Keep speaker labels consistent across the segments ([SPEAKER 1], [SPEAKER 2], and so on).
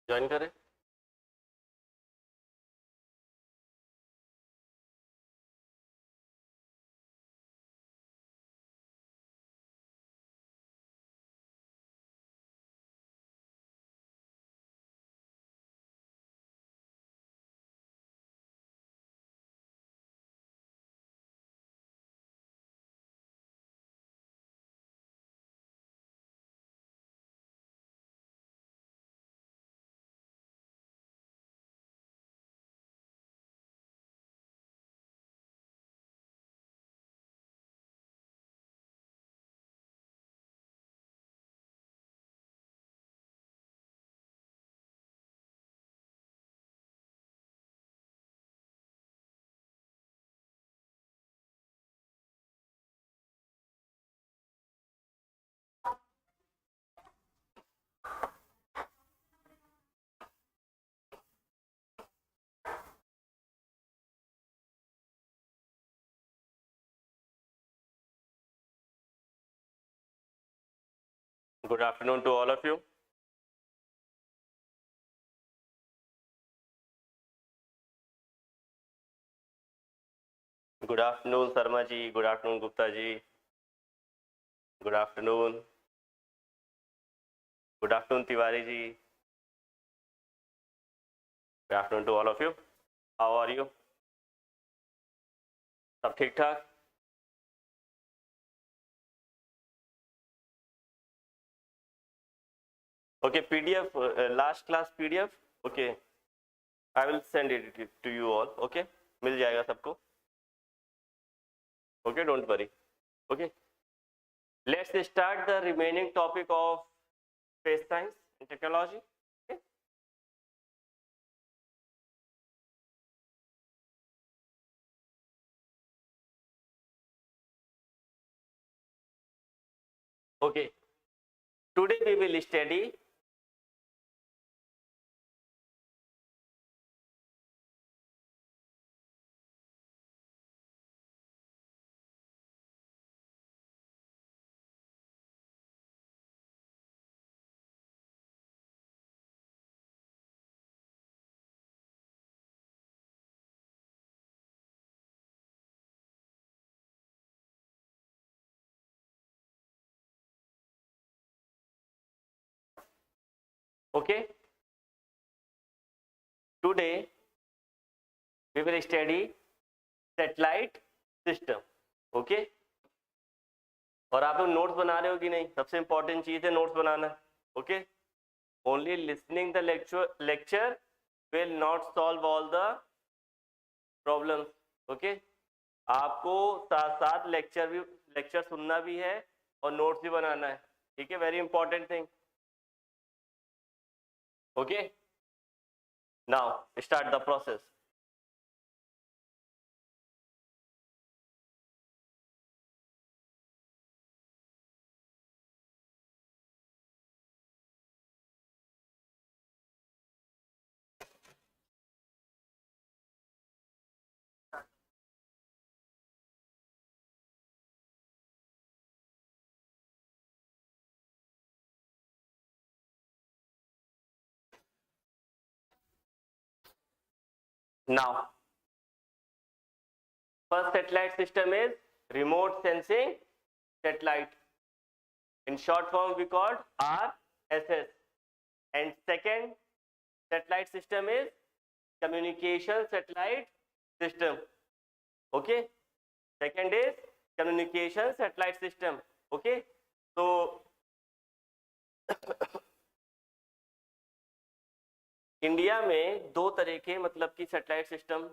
[SPEAKER 1] Join करें। Good afternoon to all of you. Good afternoon, Sarma ji. Good afternoon, Gupta ji. Good afternoon. Good afternoon, Tiwari ji. Good afternoon to all of you. How are you? सब ठीक ठाक? Okay, PDF, last class PDF. Okay, I will send it to you all. Okay, मिल जाएगा सबको. Okay, don't worry. Okay, let's start the remaining topic of space science and technology. Okay. Okay. Today we will study okay. Today we will study satellite system. Okay. और आप लोग notes बना रहे हो कि नहीं? सबसे इंपॉर्टेंट चीज है notes banana. Okay. Only listening the lecture will not solve all the problems. Okay. आपको साथ साथ लेक्चर सुनना भी है और नोट्स भी बनाना है. ठीक है, very important thing. Okay. Now start the process. Now, first satellite system is remote sensing satellite. In short form, we called RSS. And second satellite system is communication satellite system. Okay, second is communication satellite system. Okay, so India में दो तरह के मतलब कि satellite system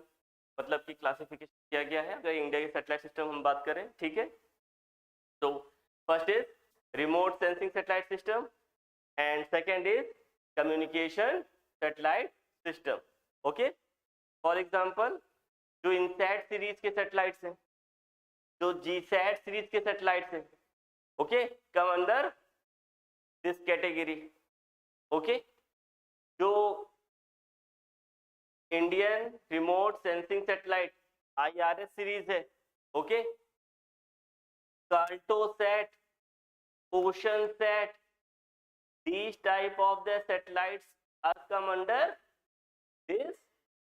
[SPEAKER 1] मतलब कि classification किया गया है अगर इंडिया के सैटेलाइट सिस्टम हम बात करें, ठीक है। तो first is remote sensing satellite system and second is communication satellite system. Okay, for example जो इनसैट सीरीज के सैटेलाइट्स हैं, जो जीसैट सीरीज के सैटेलाइट्स हैं, okay, come under this category. Okay, जो Indian remote sensing satellite IRS series है, okay, Cartosat, Oceansat, these type of the satellites are come under this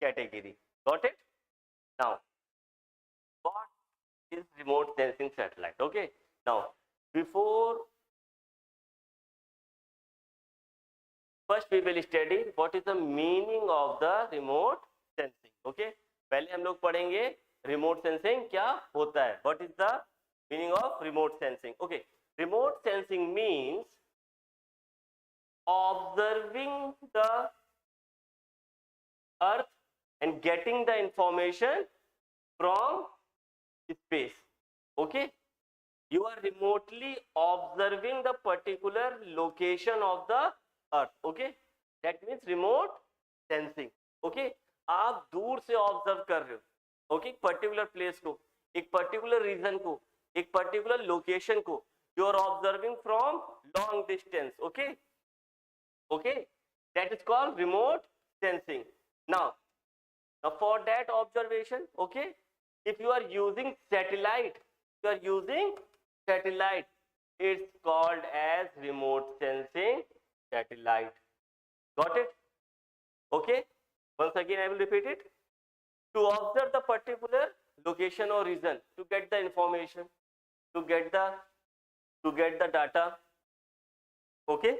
[SPEAKER 1] category. Got it? Now, what is remote sensing satellite? Okay. Now, before first we will study what is the meaning of the remote sensing. Okay. पहले हम लोग पढ़ेंगे remote sensing क्या होता है. What is the meaning of remote sensing? Okay. Remote sensing means observing the earth and getting the information from space. Okay, you are remotely observing the particular location of the earth. Okay, that means remote sensing. Okay, आप दूर से observe कर रहे हो, okay, particular place को, एक particular region को, एक पर्टिकुलर लोकेशन को, you are observing from long distance. Okay, okay, that is called remote sensing. Now for that observation, okay, if you are using satellite, it's called as remote sensing satellite. Got it? Okay, once again I will repeat it. To observe the particular location or region, to get the information, to get the data, okay,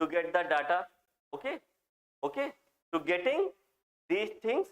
[SPEAKER 1] to get the data, okay, to getting these things,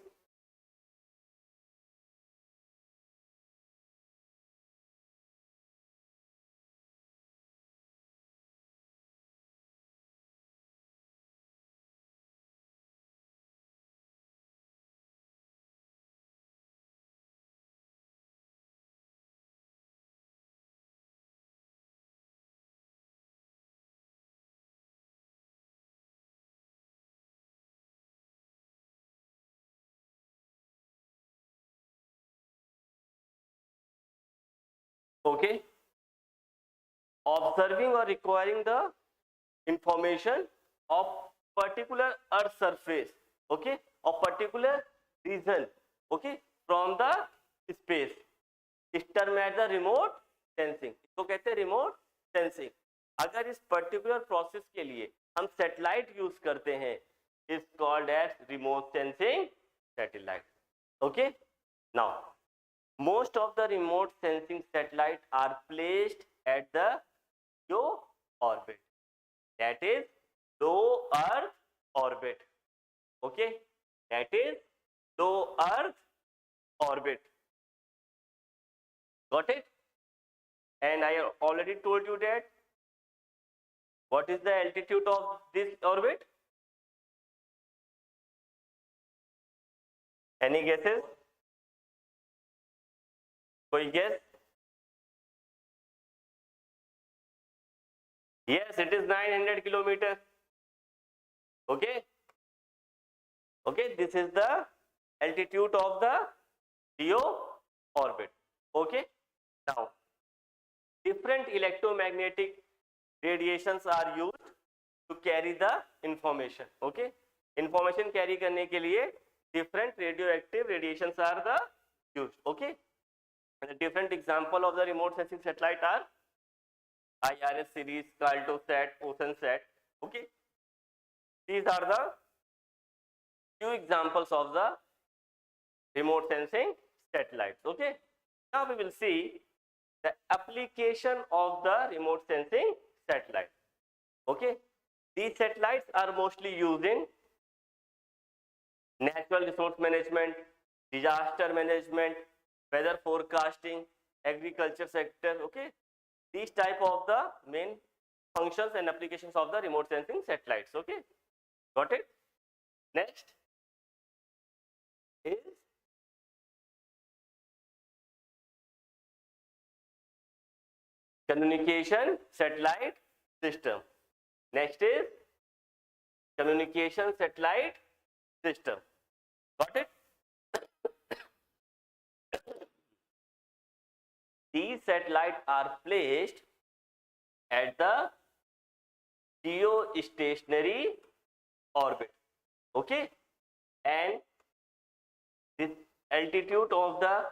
[SPEAKER 1] okay, observing or requiring the information of particular earth surface, okay, of particular region, okay, from the space, इस term as the remote sensing. इसको कहते हैं remote sensing. अगर इस particular process के लिए हम satellite use करते हैं, is called as remote sensing satellite. Okay, now most of the remote sensing satellites are placed at the low orbit, that is low earth orbit. Okay, that is low earth orbit. Got it? And I already told you that what is the altitude of this orbit? Any guesses? कोई guess? Yes, it is 900 kilometers. Okay, this is the altitude of the LEO orbit. Okay, now different electromagnetic radiations are used to carry the information. Okay, information carry करने के लिए different radioactive radiations are the used. Okay, and the different example of the remote sensing satellite are IRS series, Cartosat, OceanSat. Okay, these are the few examples of the remote sensing satellites. Okay, now we will see the application of the remote sensing satellite. Okay, these satellites are mostly used in natural resource management, disaster management, weather forecasting, agriculture sector. Okay, these type of the main functions and applications of the remote sensing satellites. Okay, got it. Next is communication satellite system. Next is communication satellite system. Got it. These satellites are placed at the geostationary orbit. Okay, and this altitude of the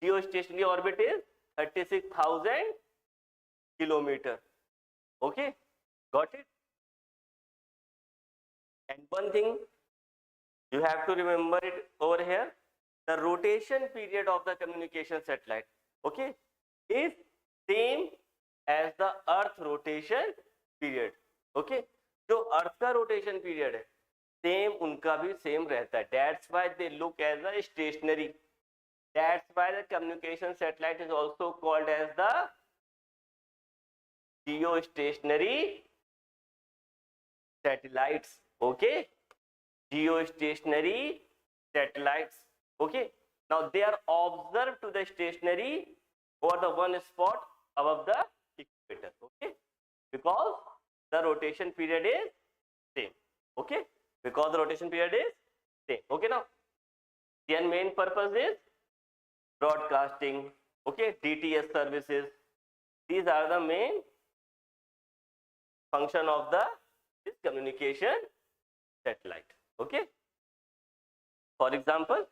[SPEAKER 1] geostationary orbit is 36,000 kilometer. Okay, got it. And one thing you have to remember it over here, the rotation period of the communication satellite, okay, is same as the earth rotation period. Okay, जो अर्थ का rotation period है same उनका भी same रहता है. That's why they look as a stationary. That's why the communication satellite is also called as the geostationary satellites. Okay, geostationary satellites. Okay, now they are observed to the stationary over the one spot above the equator. Okay, because the rotation period is same. Okay, because the rotation period is same. Okay, now their main purpose is broadcasting. Okay, DTS services. These are the main function of the this communication satellite. Okay, for example,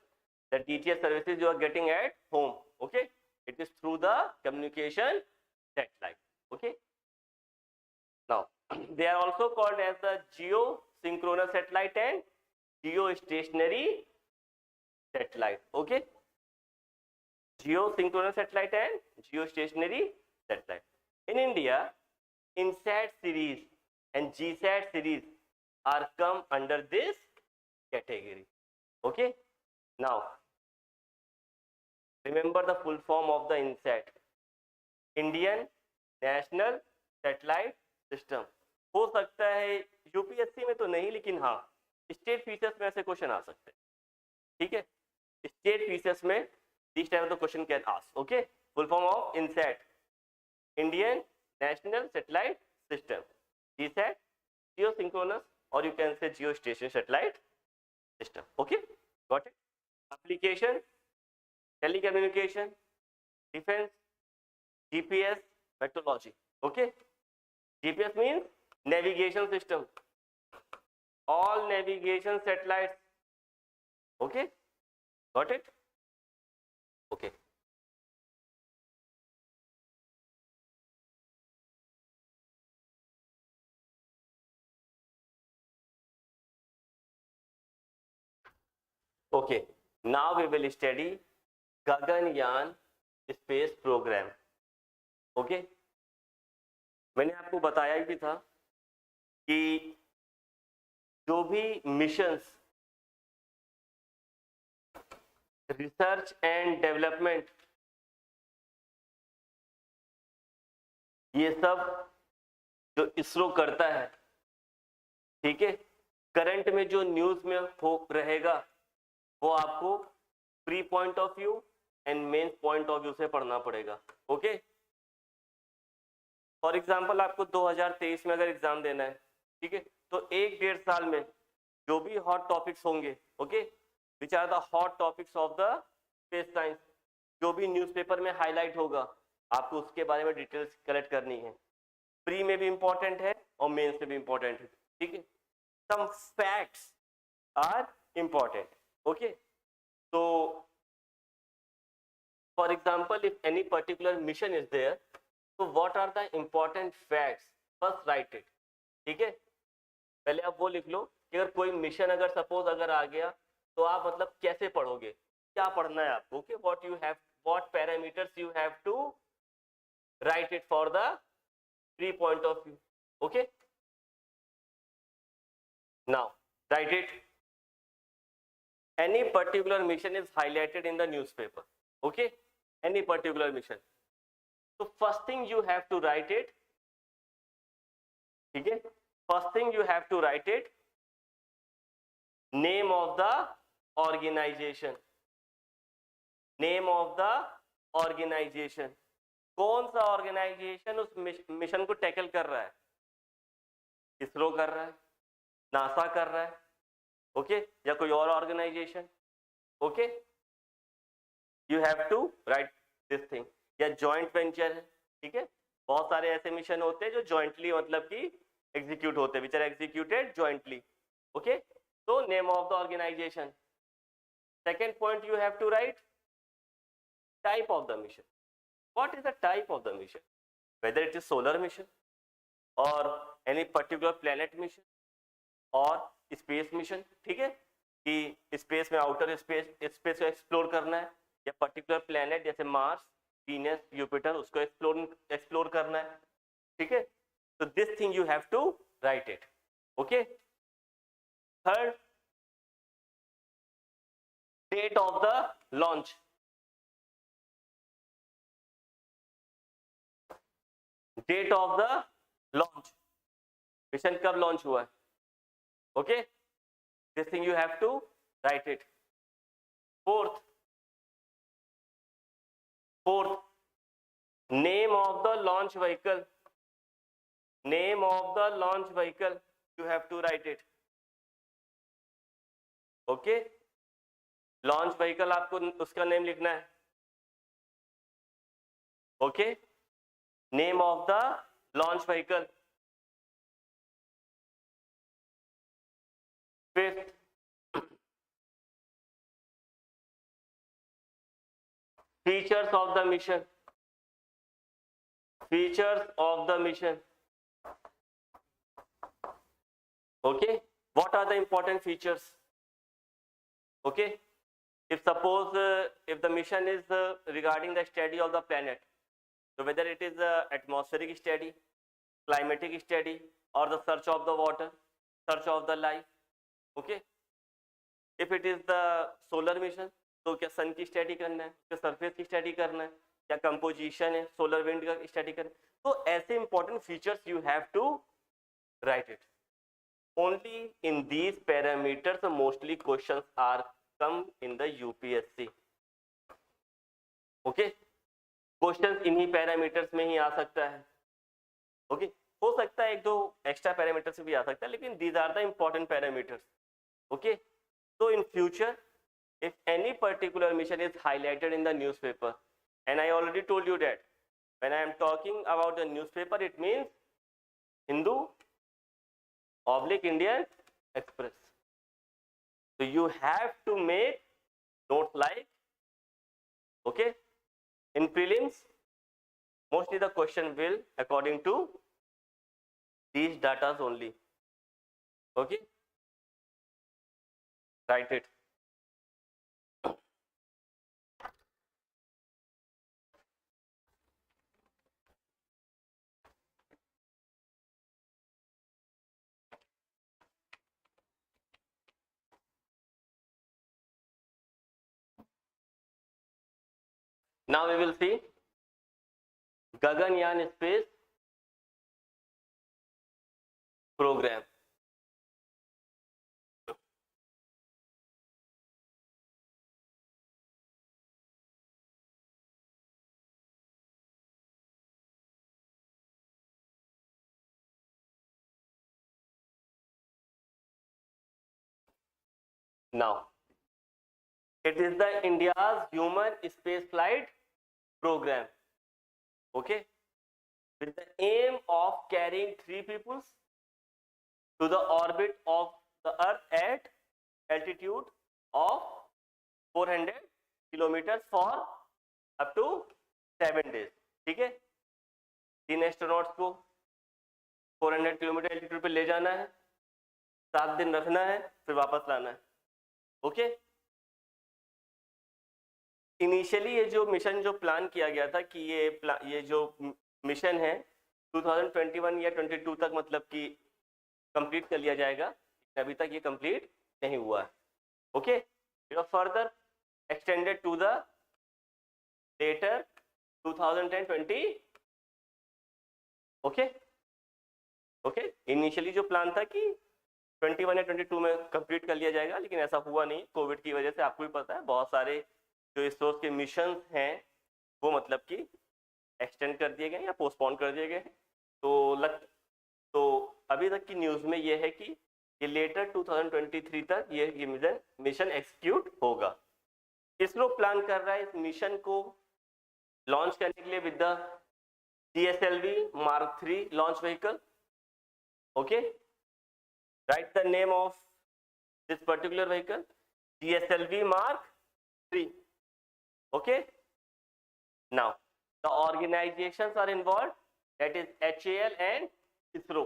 [SPEAKER 1] the DTS services you are getting at home. Okay, it is through the communication satellite. Okay, now they are also called as the geosynchronous satellite and geostationary satellite. Okay, geosynchronous satellite and geostationary satellite. In India, INSAT series and GSAT series are come under this category. Okay, now remember the full form of the INSAT, Indian National Satellite System. हो सकता है UPSC में तो नहीं, लेकिन हाँ state features में ऐसे क्वेश्चन आ सकते हैं. ठीक है, स्टेट फीचर्स में this type of question can ask. Okay, full form of INSAT, Indian National Satellite System. GSAT, geosynchronous, or you can say geostationary satellite system. Okay, got it. Application, telecommunication, defense, GPS, meteorology. Okay, GPS means navigation system. All navigation satellites. Okay, got it. Okay. Okay, now we will study Gaganyaan space program. Okay, मैंने आपको बताया भी था कि जो भी missions research and development ये सब जो इसरो करता है, ठीक है, करंट में जो न्यूज में हो रहेगा वो आपको pre point of view and main point of view से पढ़ना पड़ेगा. ओके, फॉर एग्जांपल आपको 2023 में अगर एग्जाम देना है, ठीक है, तो 1-1.5 साल में जो भी हॉट टॉपिक्स होंगे, okay, which are the hot topics of the space science, जो भी न्यूज़पेपर में हाईलाइट होगा आपको उसके बारे में डिटेल्स कलेक्ट करनी है. प्री में भी इंपॉर्टेंट है और मेंस में भी इंपॉर्टेंट है. ठीक है, some facts are important. Okay, so for example, if any particular mission is there, so what are the important facts? First write it. ठीक है, पहले आप वो लिख लो कि अगर कोई मिशन अगर सपोज अगर आ गया तो आप मतलब कैसे पढ़ोगे, क्या पढ़ना है आपको. Okay, what you have, what parameters you have to write it for the three point of view. Okay, now write it. any particular mission is highlighted in the newspaper. Okay, any particular mission. So first thing you have to write it. Okay, first thing you have to write it, name of the organization. Name of the organization. कौन सा organisation उस mission को tackle कर रहा है? इसरो कर रहा है, नासा कर रहा है, ओके, या कोई और organization. Okay, you have to write this thing. या जॉइंट वेंचर है, ठीक है. बहुत सारे ऐसे मिशन होते हैं जो जॉइंटली मतलब कि एग्जीक्यूट होते हैं, which are executed jointly. Okay, so name of the organization. Second point, you have to write type of the mission. What is the type of the mission? Whether it is solar mission or any particular planet mission or space mission. ठीक है, कि space में outer space को explore करना है, या particular planet जैसे Mars, Venus, Jupiter, उसको एक्सप्लोर करना है. ठीक है, so this thing you have to write it. Okay. Third, date of the launch. Date of the launch. Mission कब लॉन्च हुआ है? Okay, this thing you have to write it. Fourth, name of the launch vehicle. Name of the launch vehicle you have to write it. Okay, launch vehicle आपको उसका name लिखना है. Okay, name of the launch vehicle. Fifth, features of the mission. Features of the mission. Okay, what are the important features? Okay, if suppose if the mission is regarding the study of the planet, so whether it is atmospheric study, climatic study, or the search of the water, search of the life. Okay, if it is the solar mission, तो क्या सन की study करना है, क्या surface की study करना है, क्या कंपोजिशन है, सोलर विंड का स्टडी करना है. तो ऐसे important features you have to write it. Only in these parameters mostly questions are come in the UPSC. Okay, questions इन्हीं parameters में ही आ सकता है. Okay, हो सकता है एक दो एक्स्ट्रा पैरामीटर्स भी आ सकता है, लेकिन these are the important parameters. Okay, so in future if any particular mission is highlighted in the newspaper, and I already told you that when I am talking about the newspaper, it means Hindu / Indian Express. So you have to make notes like, okay, in prelims mostly the question will according to these datas only. Okay, write it. Now we will see Gaganyaan space program. Now, it is the India's human space flight program, okay, with the aim of carrying 3 people to the orbit of the Earth at altitude of 400 kilometers for up to 7 days. ठीक है, 3 astronauts को 400 kilometre altitude पे ले जाना है, 7 दिन रखना है, फिर वापस लाना है. ओके, इनिशियली ये जो मिशन जो प्लान किया गया था कि ये जो मिशन है 2021 या 22 तक मतलब कि कंप्लीट कर लिया जाएगा, अभी तक ये कंप्लीट नहीं हुआ है. Okay, it was further extended to the later 2010-20. Okay okay, initially जो प्लान था कि 21 या 22 में कंप्लीट कर लिया जाएगा, लेकिन ऐसा हुआ नहीं कोविड की वजह से। आपको भी पता है बहुत सारे जो इसरो के मिशन हैं वो मतलब कि एक्सटेंड कर दिए गए या पोस्टपोन कर दिए गए। तो अभी तक की न्यूज़ में ये है कि ये लेटर 2023 तक ये मिशन एग्जीक्यूट होगा। इसरो प्लान कर रहा है इस मिशन को लॉन्च करने के लिए with the GSLV Mark III launch vehicle. Okay, write the name of this particular vehicle, GSLV Mark III. Okay, now the organizations are involved, that is HAL and ISRO.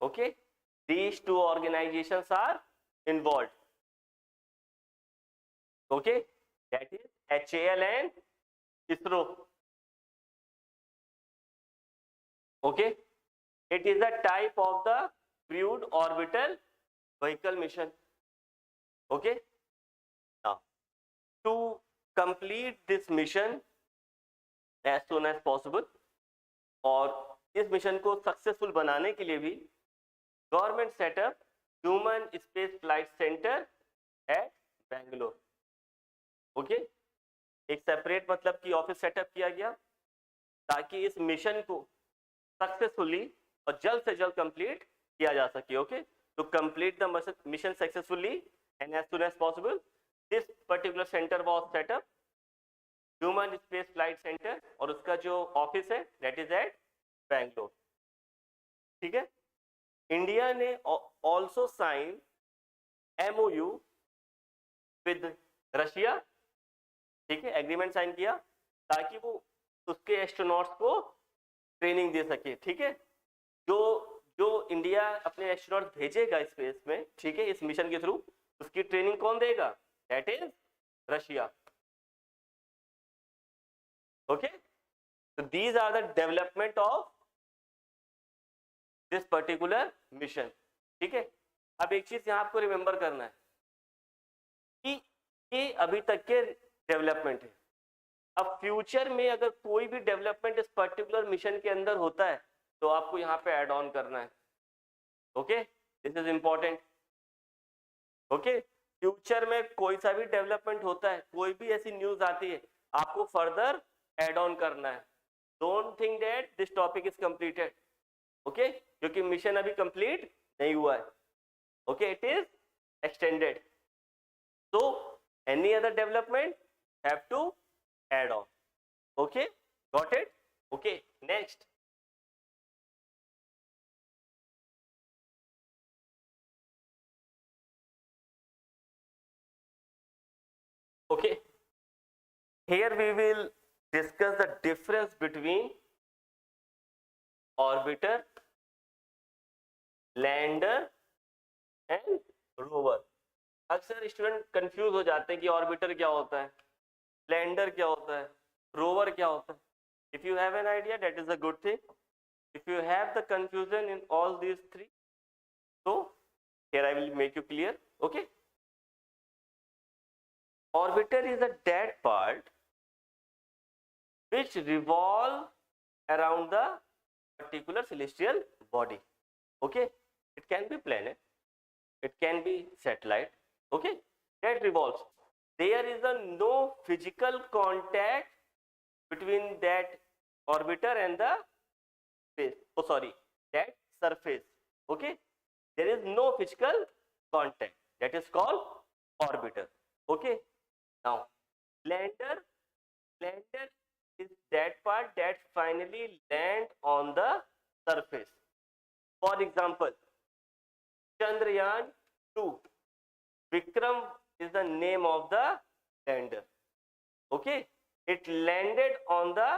[SPEAKER 1] Okay, these two organizations are involved. Okay, that is HAL and ISRO. Okay, it is a type of the crewed orbital vehicle mission. Okay, now to complete this mission as soon as possible, और इस mission को successful बनाने के लिए भी government setup human space flight centre at Bangalore. Okay, एक separate मतलब कि ऑफिस सेटअप किया गया ताकि इस मिशन को सक्सेसफुली और जल्द से जल्द कंप्लीट किया जा सके। Okay, to complete the mission successfully and as soon as possible, this particular center was set up, human space flight center, और उसका जो ऑफिस है दैट इज एट बेंगलोर। ठीक है, इंडिया ने also sign MOU with Russia. ठीक है, agreement sign किया ताकि वो उसके एस्ट्रोनॉट्स को ट्रेनिंग दे सके। ठीक है, जो इंडिया अपने एस्ट्रोनॉट भेजेगा स्पेस में, ठीक है, इस मिशन के थ्रू, उसकी ट्रेनिंग कौन देगा? That is Russia. Okay, so these are the development of this particular mission. ठीक है, अब एक चीज यहां आपको रिमेंबर करना है कि ये अभी तक के डेवलपमेंट है। अब फ्यूचर में अगर कोई भी डेवलपमेंट इस पर्टिकुलर मिशन के अंदर होता है तो आपको यहाँ पे ऐड ऑन करना है। Okay, this is important. Okay, future में कोई सा भी डेवलपमेंट होता है, कोई भी ऐसी न्यूज आती है, आपको फर्दर ऐड ऑन करना है। Don't think that this topic is completed. Okay, क्योंकि मिशन अभी कंप्लीट नहीं हुआ है। Okay, it is extended, so any other development have to add on. Okay, got it? Okay, next. Okay, here we will discuss the difference between orbiter, lander and rover. अक्सर student confuse हो जाते हैं कि orbiter क्या होता है, lander क्या होता है, रोवर क्या होता है। If you have an idea that is a good thing, if you have the confusion in all these three, so here I will make you clear. Okay, orbiter is a dead part which revolve around the particular celestial body. Okay, it can be planet, it can be satellite, okay, that revolves. There is a no physical contact between that orbiter and the space, that surface. Okay, there is no physical contact, that is called orbiter. Okay, now lander is that part that finally land on the surface. For example, Chandrayaan 2, Vikram is the name of the lander. Okay, it landed on the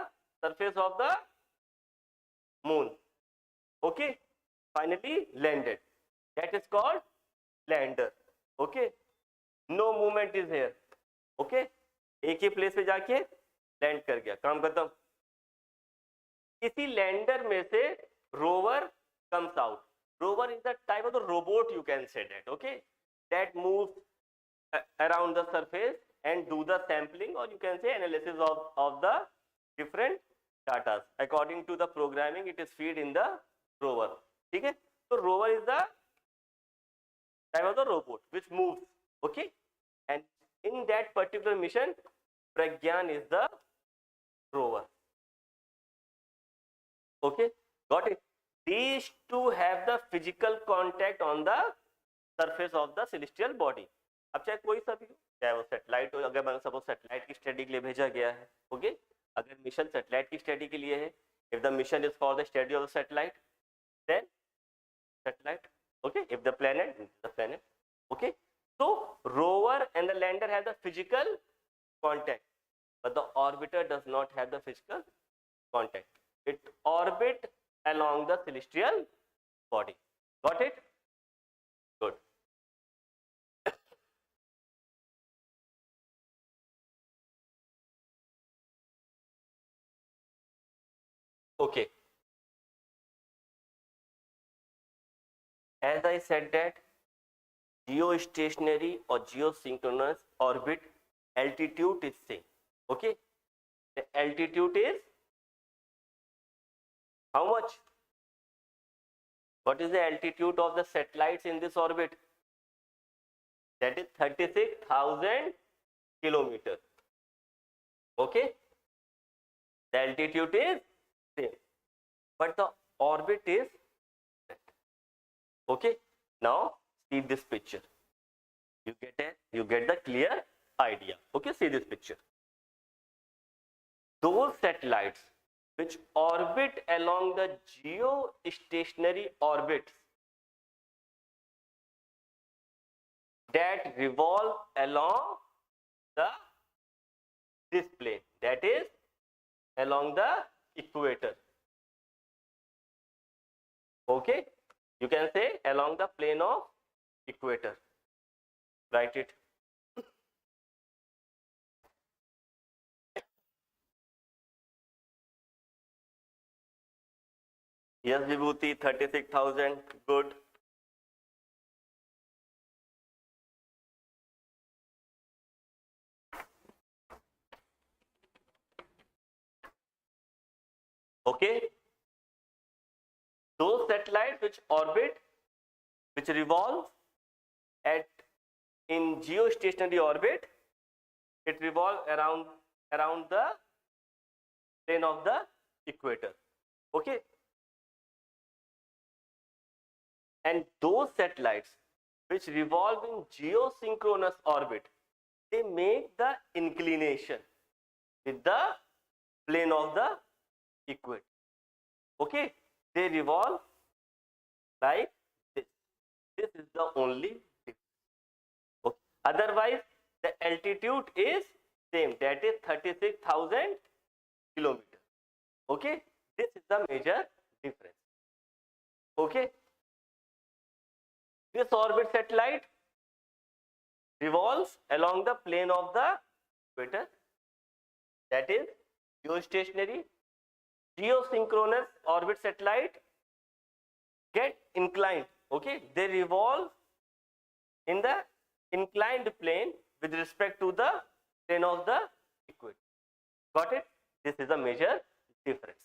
[SPEAKER 1] surface of the moon. Okay, finally landed, that is called lander. Okay, no movement is here. Okay, एक ही place पे जाके land कर गया, काम खत्म। इसी lander में से rover comes out. Rover is the type of the robot, you can say that. Okay, that moves around the surface and do the sampling, or you can say analysis of the different data. According to the programming, it is feed in the rover. ठीक है? So rover is the type of the robot which moves. Okay, and in that particular mission, Pragyan is the rover. Okay, got it? These two have the physical contact on the surface of the celestial body. अब चाहे कोई सा भी हो, चाहे वो satellite हो, अगर सपोज सैटेलाइट की स्टडी के लिए भेजा गया है, ओके, अगर मिशन सैटेलाइट की स्टडी के लिए है, if the mission is for the study of the satellite, then satellite, okay, if the planet, the planet, okay. So rover and the lander have the physical contact, but the orbiter does not have the physical contact. It orbit along the celestial body. Got it? Good. Okay. As I said that geostationary or geosynchronous orbit altitude is same. Okay. The altitude is how much? What is the altitude of the satellites in this orbit? That is 36,000 kilometers. Okay. The altitude is same, but the orbit is different. Okay. Now see this picture. You get the clear idea. Okay. See this picture. Those satellites which orbit along the geostationary orbits that revolve along this plane, that is along the equator. Okay, you can say along the plane of equator. Write it. Yes, Vibhuti, 36,000. Good. Okay. Those satellites which orbit, which revolve in geostationary orbit, it revolves around the plane of the equator. Okay. And those satellites which revolve in geosynchronous orbit, they make the inclination with the plane of the equator. Okay, they revolve like this. This is the only difference. Okay. Otherwise, the altitude is same, that is 36,000 kilometers. Okay, this is the major difference. Okay. This orbit satellite revolves along the plane of the equator, that is geostationary. Geosynchronous orbit satellite get inclined. Okay, they revolve in the inclined plane with respect to the plane of the equator. Got it? This is a major difference.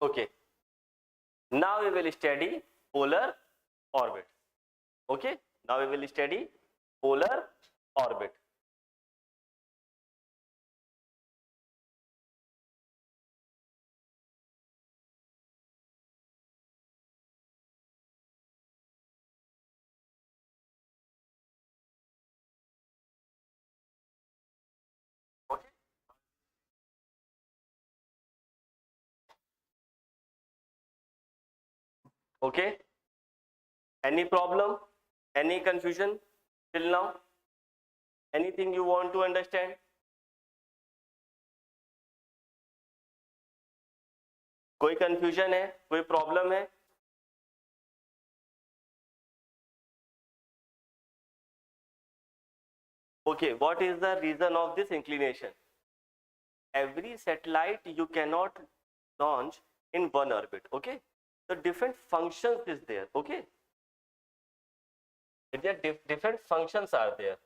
[SPEAKER 1] Okay. Now we will study polar orbit. Okay. Now we will study polar orbit. Okay. Okay. Any problem? Any confusion till now? Anything you want to understand? कोई confusion है? कोई problem है? Okay, what is the reason of this inclination? Every satellite you cannot launch in one orbit. Okay, so different functions is there. Okay, there different functions are there.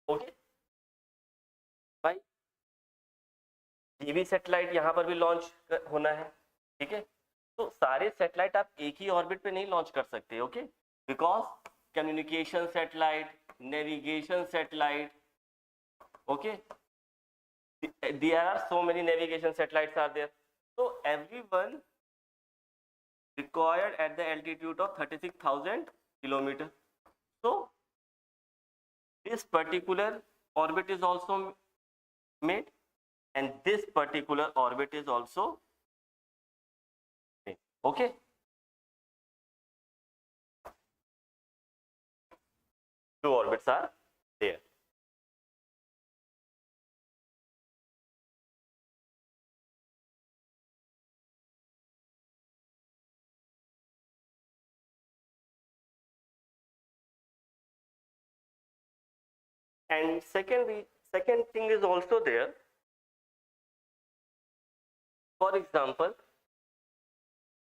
[SPEAKER 1] Okay, भाई ये भी satellite यहाँ पर भी launch होना है, ठीक है। तो सारे सैटेलाइट आप एक ही ऑर्बिट पे नहीं लॉन्च कर सकते, okay, because communication satellite, navigation satellite, okay, there are so many navigation satellites are there, so everyone required at the altitude of 36,000 kilometers. So this particular orbit is also made, and this particular orbit is also made. Okay, two orbits are there. And second thing is also there. For example,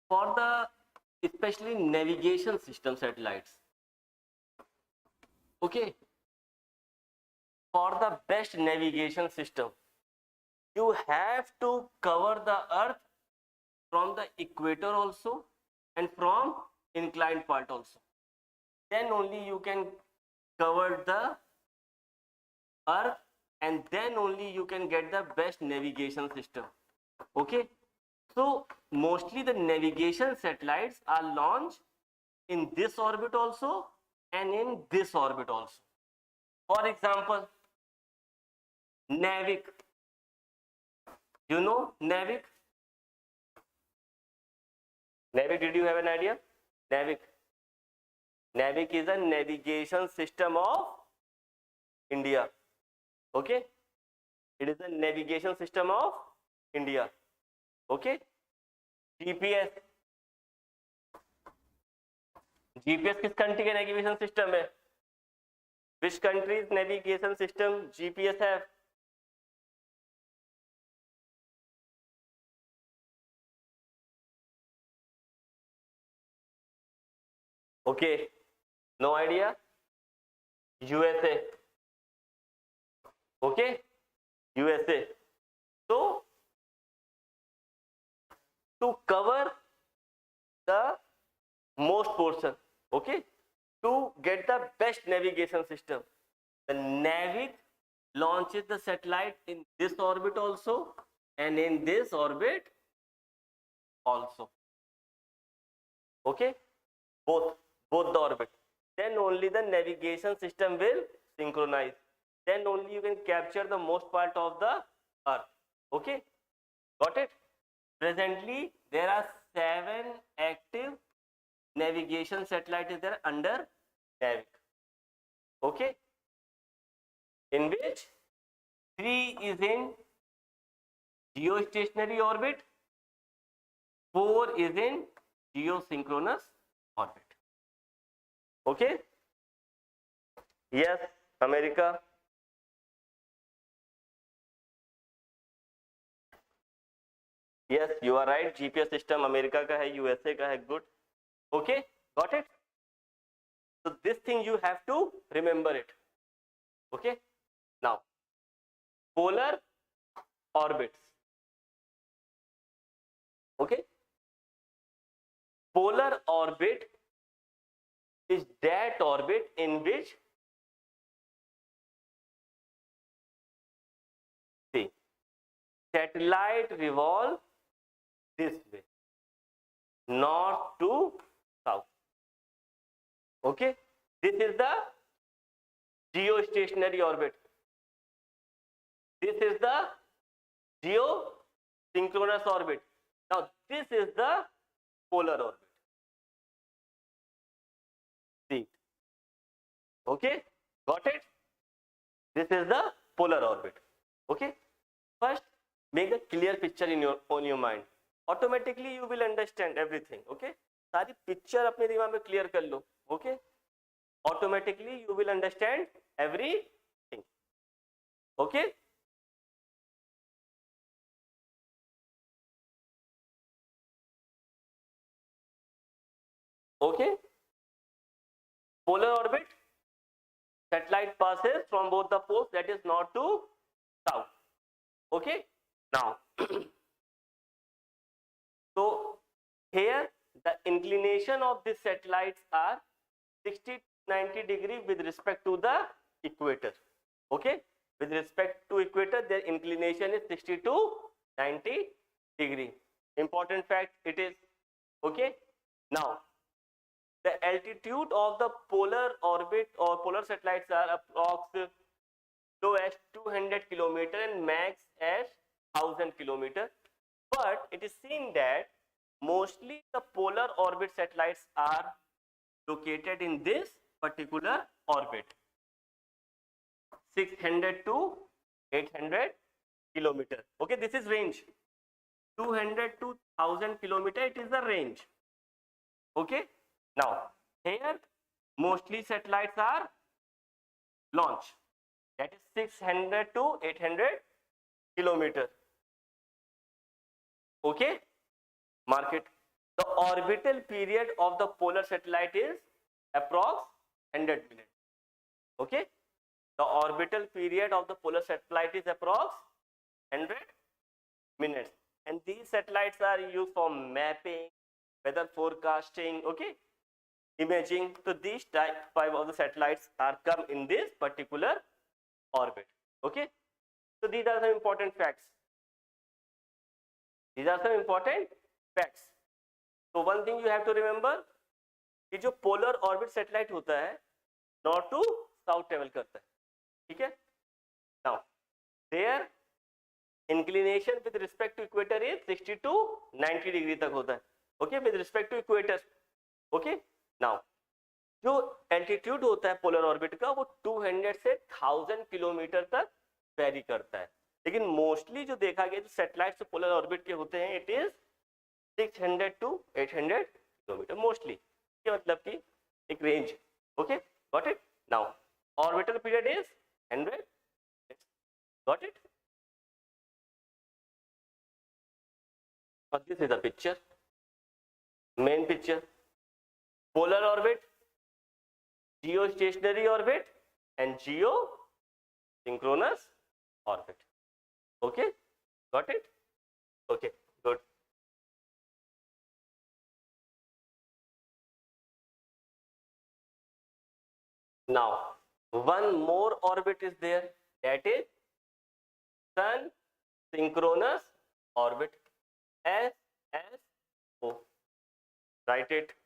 [SPEAKER 1] for the especially navigation system satellites, okay, for the best navigation system, you have to cover the earth from the equator also and from inclined part also. Then only you can cover the earth, and then only you can get the best navigation system. Okay, so mostly the navigation satellites are launched in this orbit also and in this orbit also. For example, Navik, you know Navik? Navik, did you have an idea? Navik is a navigation system of India. Okay, it is a navigation system of India. Okay, GPS किस country के navigation system है? Which country's navigation system GPS have? Okay, no idea. USA. Okay, USA. So to cover the most portion, okay, to get the best navigation system, the Navig launches the satellite in this orbit also and in this orbit also. Okay, both the orbit. Then only the navigation system will synchronize. Then only you can capture the most part of the earth. Okay, got it? Presently there are 7 active navigation satellites there under Navig. Okay, in which 3 is in geostationary orbit, 4 is in geosynchronous orbit. Okay, yes, America. Yes, you are right. GPS system America का है, USA का है. Good. Okay, got it? So this thing you have to remember it. Okay, now polar orbits. Okay, polar orbit is that orbit in which, see, satellite revolve this way, north to south. Okay, this is the geostationary orbit. This is the geosynchronous orbit. Now this is the polar orbit. See, okay, got it? This is the polar orbit. Okay, first make a clear picture in your mind. Automatically you will understand everything. Okay, सारी picture अपने दिमाग में clear कर लो. Okay, automatically you will understand everything. Okay, okay. Polar orbit, satellite passes from both the poles, that is north to south. Okay, now so here the inclination of these satellites are 60 to 90 degree with respect to the equator. Okay, with respect to equator their inclination is 60 to 90 degree. Important fact it is. Okay, now the altitude of the polar orbit or polar satellites are approx low as 200 kilometer and max as 1000 kilometer. But it is seen that mostly the polar orbit satellites are located in this particular orbit, 600 to 800 kilometer. Okay, this is range. 200 to 1000 kilometer, it is the range. Okay, now here mostly satellites are launched, that is 600 to 800 kilometer. Okay, mark it. The orbital period of the polar satellite is approx 100 minutes. Okay, the orbital period of the polar satellite is approx 100 minutes, and these satellites are used for mapping, weather forecasting, okay, imaging. So these type 5 of the satellites are come in this particular orbit. Okay, so these are some important facts. These are some important facts. So one thing you have to remember कि जो polar orbit satellite होता है north to south travel करता है, ठीक है. Now their inclination with respect to equator is 60 to 90 degree तक होता है. Okay, with respect to equator. Okay, now जो altitude होता है polar orbit का वो 200 से 1000 किलोमीटर तक वेरी करता है. लेकिन मोस्टली जो देखा गया जो सैटेलाइट पोलर ऑर्बिट के होते हैं it is 600 to 800 kilometre mostly. क्या मतलब कि एक range. Okay, got it. Now orbital period is 100. Got it. This is the picture, main picture. Polar orbit, geostationary orbit and geosynchronous orbit. Okay, got it. Okay, good. Now one more orbit is there, that is sun synchronous orbit, SSO. Write it.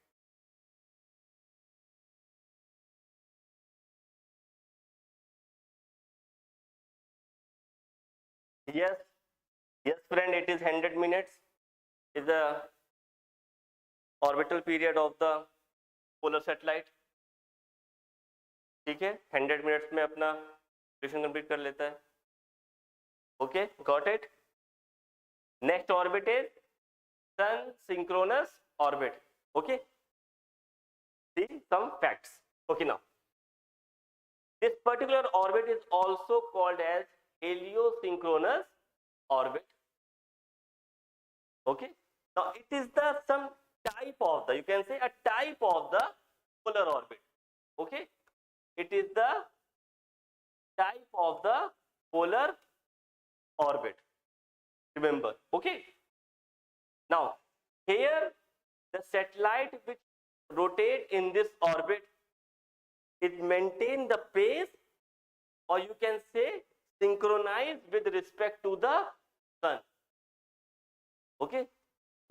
[SPEAKER 1] Yes, yes friend, it is 100 minutes is the orbital period of the polar satellite. ठीक है, 100 minutes में अपना mission complete कर लेता है. Okay, got it. Next orbit is sun synchronous orbit. Okay, see some facts. Okay, now this particular orbit is also called as heliosynchronous orbit. Okay, now it is the some type of the, you can say a type of the polar orbit. Okay, it is the type of the polar orbit, remember. Okay, now here the satellite which rotate in this orbit, it maintain the pace, or you can say synchronize with respect to the sun. Okay,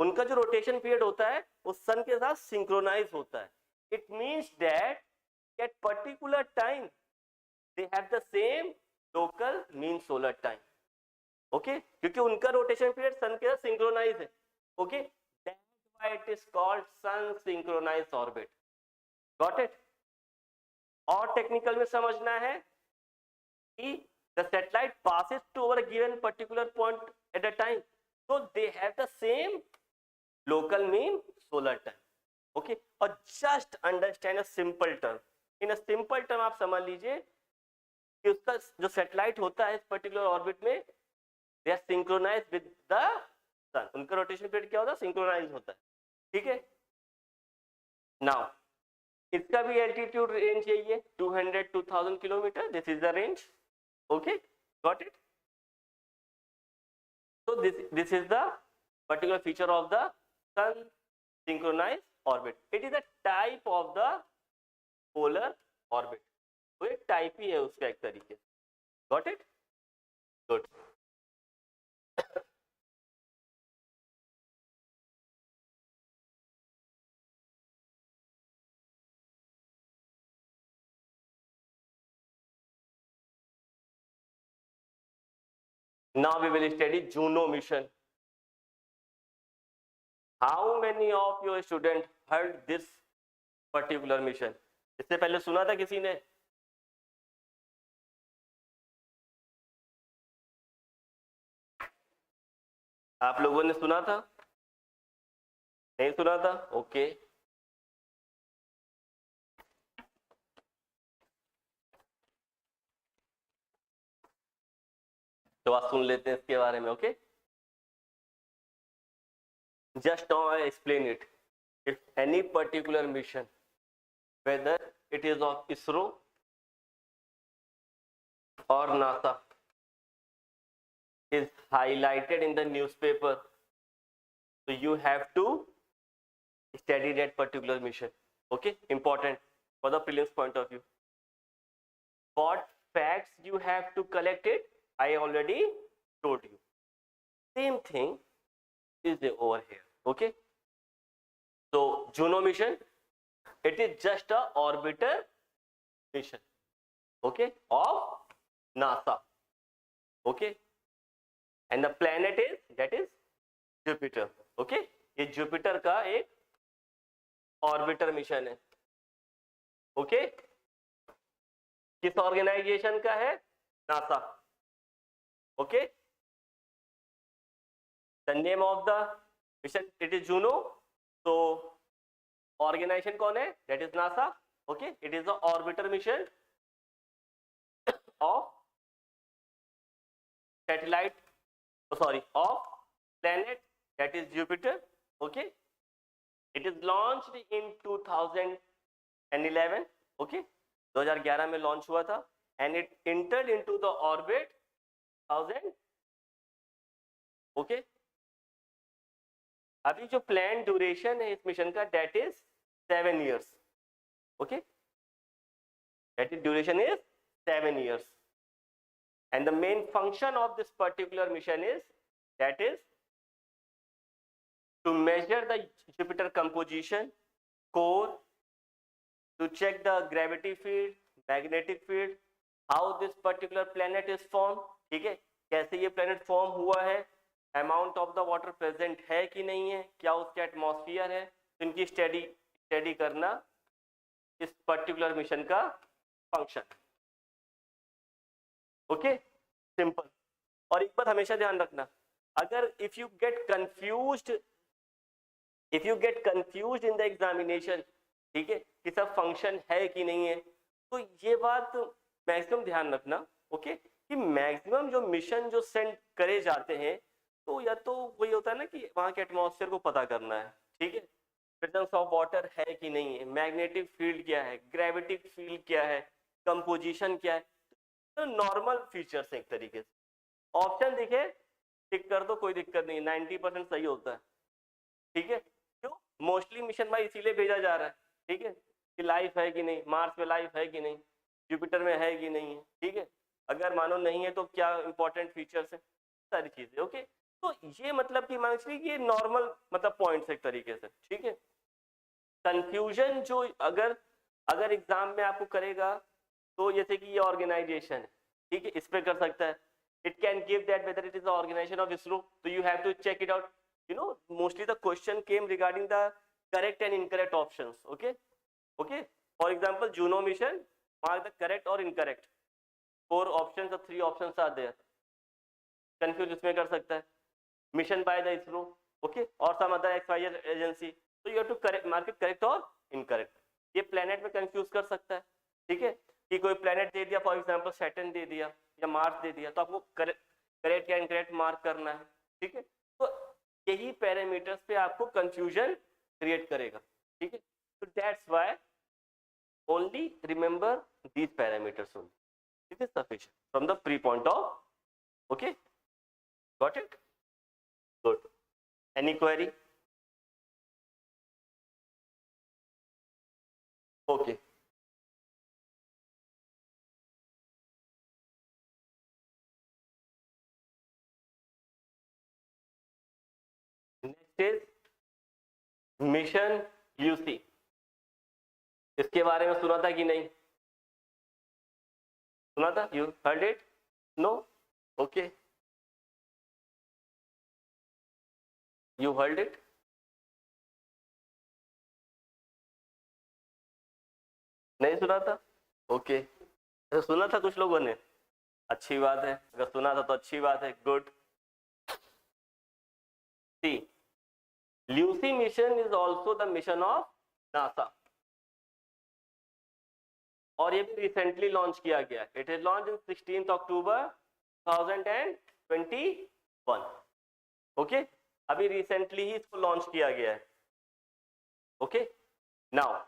[SPEAKER 1] उनका जो rotation period होता है वो सन के साथ synchronise होता है. It means that at particular time they have the same local mean solar time. Okay, क्योंकि उनका रोटेशन पीरियड सन के साथ सिंक्रोनाइज है. ओके, that's why it is called sun synchronise orbit. Got it. और टेक्निकल में समझना है कि the satellite passes to over a given particular point at a time, so they have the same local mean solar time. Okay, or just understand a simple term. In a simple term आप समझ लीजिए कि उसका जो satellite होता है इस particular orbit में, they are synchronize with the sun, उनका रोटेशन पीरियड क्या होता है, सिंक्रोनाइज होता है, ठीक है। नाउ इसका भी एल्टीट्यूड रेंज यही है 200 2000 kilometre, this is the range, okay, got it. So this is the particular feature of the sun synchronized orbit. It is a type of the polar orbit. तो एक टाइप ही है उसका एक तरीके। Got it? Good. Now we will study Juno mission. How many of your students heard this particular mission? इससे पहले सुना था किसी ने? आप लोगों ने सुना था? नहीं सुना था? ओके। तो आप सुन लेते हैं इसके बारे में, okay. Just now I explain it. If any particular mission, whether it is of ISRO or NASA, is highlighted in the newspaper, so you have to study that particular mission, okay, important for the prelims point of view. What facts you have to collect it, I already told you. Same thing is over here, okay. So Juno mission, it is just a orbiter mission, okay, of NASA, okay, and the planet is, that is Jupiter, okay. ये Jupiter का एक orbiter mission है, okay. किस organisation का है? NASA, okay. The name of the mission, it is Juno. तो organisation कौन है? That is NASA, okay. It is the orbiter mission of satellite, sorry, of planet that is Jupiter, okay. It is launched in 2011, okay, 2011 में launch हुआ था, and it entered into the orbit 1000, okay. अभी जो plan duration है इस mission का, that is 7 years, okay, that is duration is 7 years, and the main function of this particular mission is, that is to measure the Jupiter composition, core, to check the gravity field, magnetic field, how this particular planet is formed, ठीक है, कैसे ये planet form हुआ है, amount of the water present है कि नहीं है, क्या उसका atmosphere है, इनकी study करना इस particular mission का function, okay, simple। और एक बात हमेशा ध्यान रखना, अगर if you get confused in the examination, ठीक है, कि सब फंक्शन है कि नहीं है, तो ये बात मैक्सिमम ध्यान रखना, ओके, कि मैक्सिमम जो मिशन जो सेंड करे जाते हैं, तो या तो वही होता है ना कि वहां के एटमॉस्फेयर को पता करना है, ठीक है, प्रेजेंस ऑफ वाटर है कि नहीं है, मैग्नेटिक फील्ड क्या है, ग्रेविटिक फील्ड क्या है, कंपोजिशन क्या है, तो नॉर्मल फीचर्स एक तरीके से। ऑप्शन दिखे टिक कर दो, कोई दिक्कत नहीं, 90% सही होता है, ठीक है। क्यों? मोस्टली मिशन भाई इसीलिए भेजा जा रहा है, ठीक है, कि लाइफ है कि नहीं, मार्स पे लाइफ है कि नहीं, जुपिटर में है कि नहीं है, ठीक है, अगर मानो नहीं है तो क्या इंपॉर्टेंट फीचर्स है, सारी चीजें, ओके। तो ये मतलब कि मान लीजिए ये नॉर्मल मतलब पॉइंट्स एक तरीके से, ठीक है। कंफ्यूजन जो अगर एग्जाम में आपको करेगा, तो जैसे कि ये ऑर्गेनाइजेशन है, ठीक है, इस पे कर सकता है, it can give that whether it is the organization of ISRO, तो you have to check it out, you know, mostly the question came regarding the correct and incorrect options, okay. For example, Juno mission, mark the correct or incorrect, 4 options or 3 options are there, confuse इसमें कर सकता है, mission by the ISRO, okay, or some other XYZ agency, so you have to mark it correct or incorrect, ये planet में confuse कर सकता है, ठीक है, कि कोई प्लेनेट दे दिया फॉर एग्जांपल सैटर्न दे दिया या मार्स दे दिया, तो आपको करेक्ट या इनकरेक्ट मार्क करना है। ठीक है, तो यही पैरामीटर्स पे आपको कंफ्यूजन क्रिएट करेगा। ठीक है, तो that's why only remember these parameters only, it is sufficient from the pre point of. Okay, got it, good. Any query? Okay, next is mission Lucy. इसके बारे में सुना था कि नहीं? सुना था? You heard it? No? Okay, you heard it? नहीं सुना था? ओके, तो सुना था कुछ लोगों ने, अच्छी बात है, अगर सुना था तो अच्छी बात है, good. See, Lucy mission is also the mission of NASA, और ये भी रिसेंटली लॉन्च किया गया। It is launch in 16 October 2021। Okay, अभी रिसेंटली ही इसको लॉन्च किया गया है। Okay, now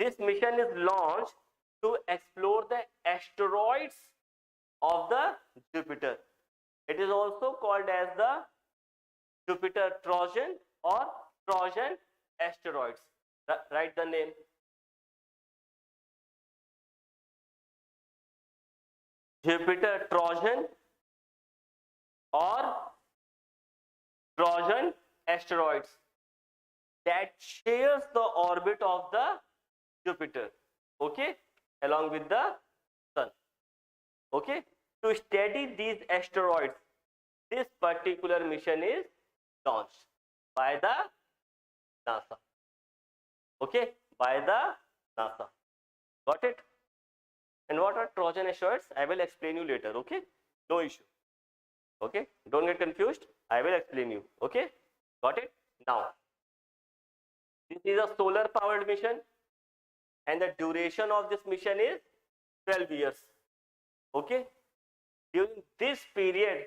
[SPEAKER 1] this mission is launched to explore the asteroids of the Jupiter. It is also called as the Jupiter Trojan or Trojan asteroids. Write the name. Jupiter Trojan or Trojan asteroids that shares the orbit of the Jupiter, okay, along with the sun. Okay, to study these asteroids, this particular mission is launched by the NASA. Okay, by the NASA. Got it? And what are Trojan asteroids? I will explain you later. Okay, no issue. Okay, don't get confused, I will explain you. Okay, got it? Now this is a solar powered mission, and the duration of this mission is 12 years. Okay, during this period,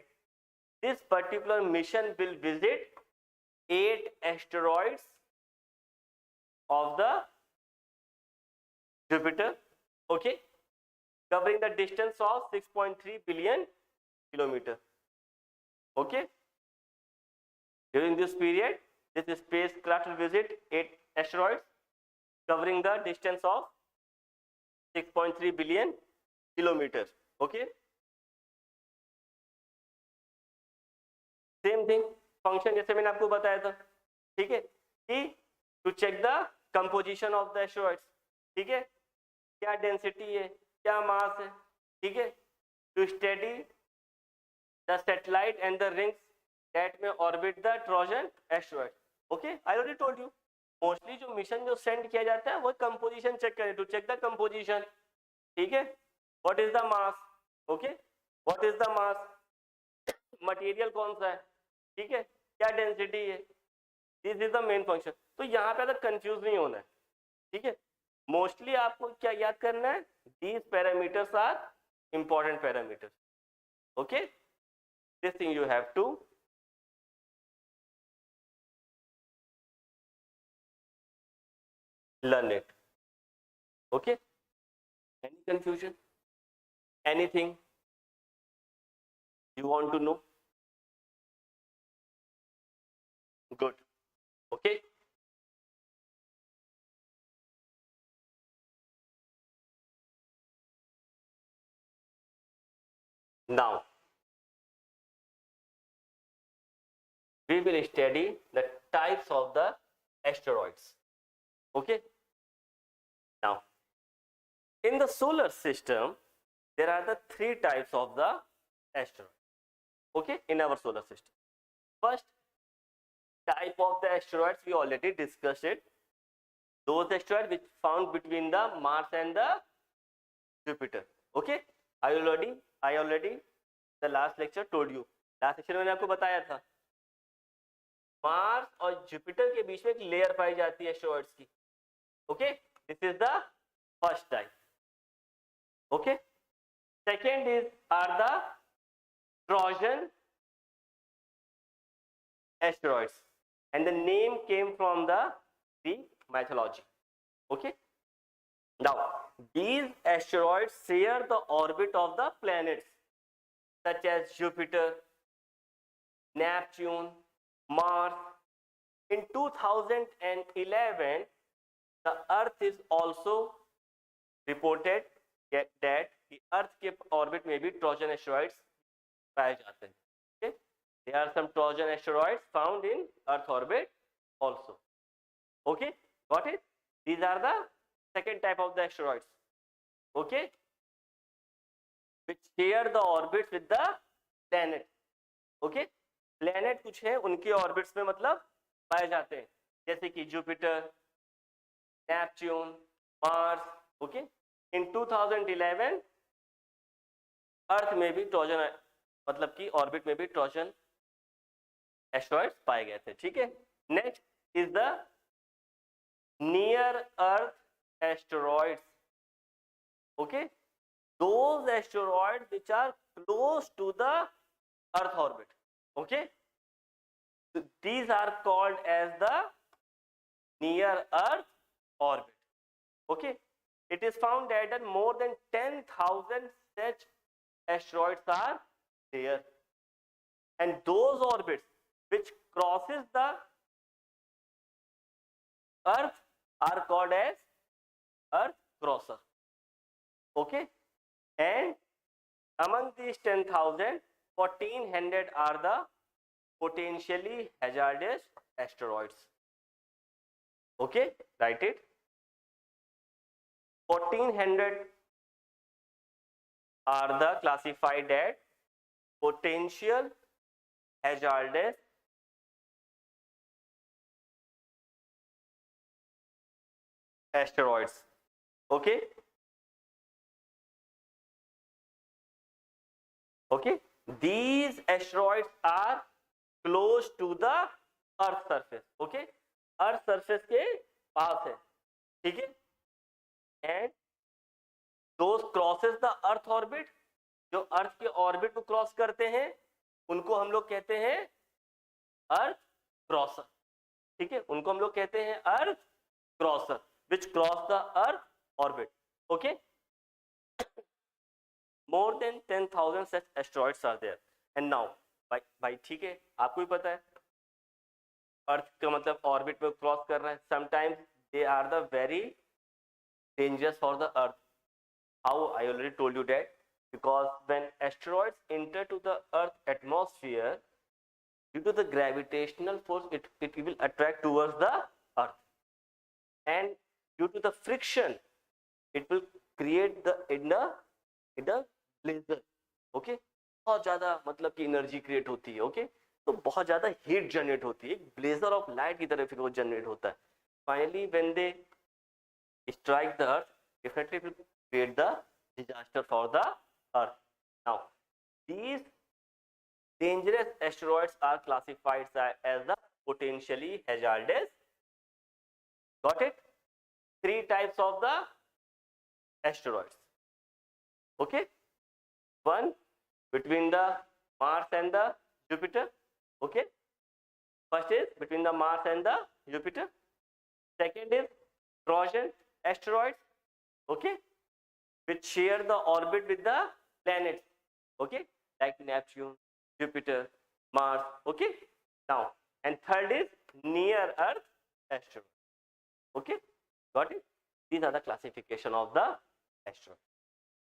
[SPEAKER 1] this particular mission will visit 8 asteroids of the Jupiter, okay, covering the distance of 6.3 billion kilometers. Okay, during this period, this spacecraft will visit 8 asteroids covering the distance of 6.3 billion kilometers. Okay, same thing function जैसे मैंने आपको बताया था, ठीक है, कि to check the composition of the asteroids, ठीक है, क्या डेंसिटी है, क्या मास है, ठीक है, to study the satellite and the rings that may orbit the Trojan asteroid. Okay, I already told you, mostly जो मिशन जो सेंड किया जाता है वो कंपोजिशन चेक करें, टू चेक द कंपोजिशन, ठीक है, what is the mass, okay, what is the mass, material कौन सा है, ठीक है, क्या डेंसिटी है, this is the main function. तो यहाँ पे अगर कंफ्यूज नहीं होना है, ठीक है, मोस्टली आपको क्या याद करना है, these parameters are important parameters. Okay, this thing you have to learn it. Okay, any confusion, anything you want to know? Good. Okay, now we will study the types of the asteroids. Okay, now in the solar system there are the 3 types of the asteroid. Okay, in our solar system, first type of the asteroids we already discussed it, those asteroids which found between the Mars and the Jupiter. Okay, I already the last lecture told you, last lecture मैंने आपको बताया था Mars और Jupiter के बीच में एक layer पाई जाती है एस्टेरॉइड्स की। Okay, this is the first type. Second is are the Trojan asteroids, and the name came from the Greek mythology. Okay. Now, these asteroids share the orbit of the planets such as Jupiter, Neptune, Mars. In 2011, the Earth is also reported that the Earth के orbit में भी Trojan asteroids पाए जाते हैं. Okay? There are some Trojan asteroids found in Earth orbit also. Okay, got it? These are the second type of the asteroids. Okay, which share the orbits with the planet. Okay, planet कुछ है उनके orbits में मतलब पाए जाते हैं, जैसे कि जुपिटर, नेपच्यून, मार्स. ओके, इन 2011 अर्थ में भी ट्रोजन मतलब कि ऑर्बिट में भी ट्रोजन एस्टेरॉइड्स पाए गए थे. ठीक है. Next is the near earth asteroids. Okay, those asteroids which are close to the earth orbit. Okay, so these are called as the near earth orbit. Okay, it is found that more than 10,000 such asteroids are there, and those orbits which crosses the earth are called as earth crosser. Okay, and among these 10,000, 1,400 are the potentially hazardous asteroids. Okay, write it. 1,400 are the classified as potential hazardous asteroids. Okay. Okay, these asteroids are close to the earth surface. Okay, earth surface के पास है. ठीक है. And those crosses the earth orbit, जो अर्थ के orbit को cross करते हैं उनको हम लोग कहते हैं अर्थ क्रॉसर. ठीक है, उनको हम लोग कहते हैं अर्थ क्रॉसर, which cross the earth orbit. Okay, more than 10,000 such asteroids are there. And now भाई ठीक है, आपको भी पता है अर्थ का मतलब ऑर्बिट में क्रॉस कर रहा है. Sometimes they are the very dangerous for the earth. How? I already told you that because when asteroids enter to the earth atmosphere, due to the gravitational force, it will attract towards the earth, and due to the friction it will create the in a blazer. Okay, बहुत ज़्यादा मतलब कि energy create होती है. Okay, तो बहुत ज़्यादा heat generate होती है, ब्लेजर ऑफ लाइट की तरह फिर वो जनरेट होता है. Finally when they strike the earth, definitely it will create the disaster for the earth. Now, these dangerous asteroids are classified as the potentially hazardous. Got it? 3 types of the asteroids. Okay, one between the Mars and the Jupiter. Okay, first is between the Mars and the Jupiter. Second is Trojan asteroids. Okay, which share the orbit with the planets. Okay, like Neptune, Jupiter, Mars. Okay, now, and third is near Earth asteroid. Okay, got it? These are the classification of the asteroid.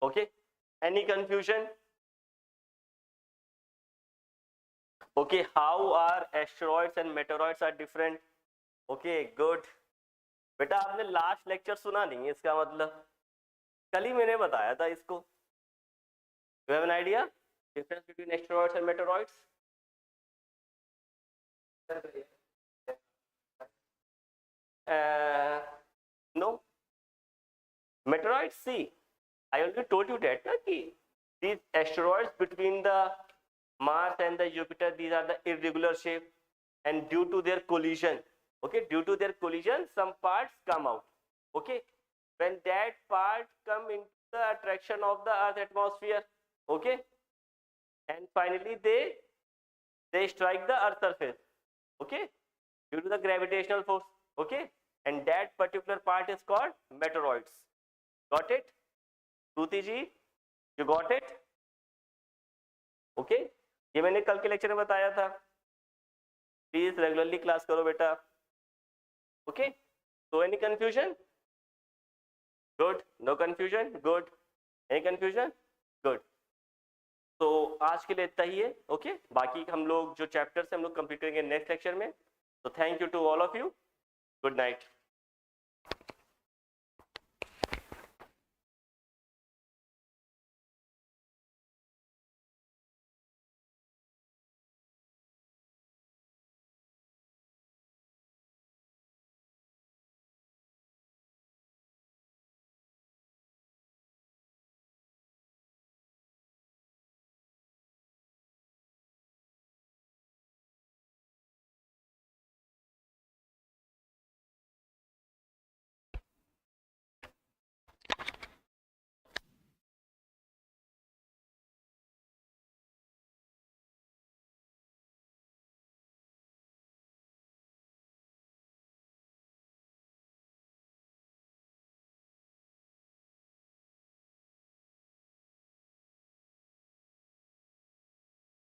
[SPEAKER 1] Okay, any confusion? Okay, how are asteroids and meteoroids are different? Okay, good. बेटा आपने last lecture सुना नहीं है, इसका मतलब कल ही मैंने बताया था इसको. You have an idea difference between asteroids and meteoroids? No. Meteoroids, see, I already told you that these asteroids between the Mars and the Jupiter, these are the irregular shape, and due to their collision, okay, due to their collision some parts come out. Okay, when that part come into the attraction of the earth atmosphere, okay, and finally they strike the earth surface, okay, due to the gravitational force, okay, and that particular part is called meteoroids. Got it? Shruti ji, you got it? Okay, ये मैंने कल के lecture में बताया था. Please regularly class करो बेटा. Okay, so any confusion? Good. No confusion? Good. Any confusion? Good. तो आज के लिए इतना ही है. ओके, बाकी हम लोग जो चैप्टर्स हम लोग कंप्लीट करेंगे नेक्स्ट लेक्चर में. तो thank you to all of you. Good night.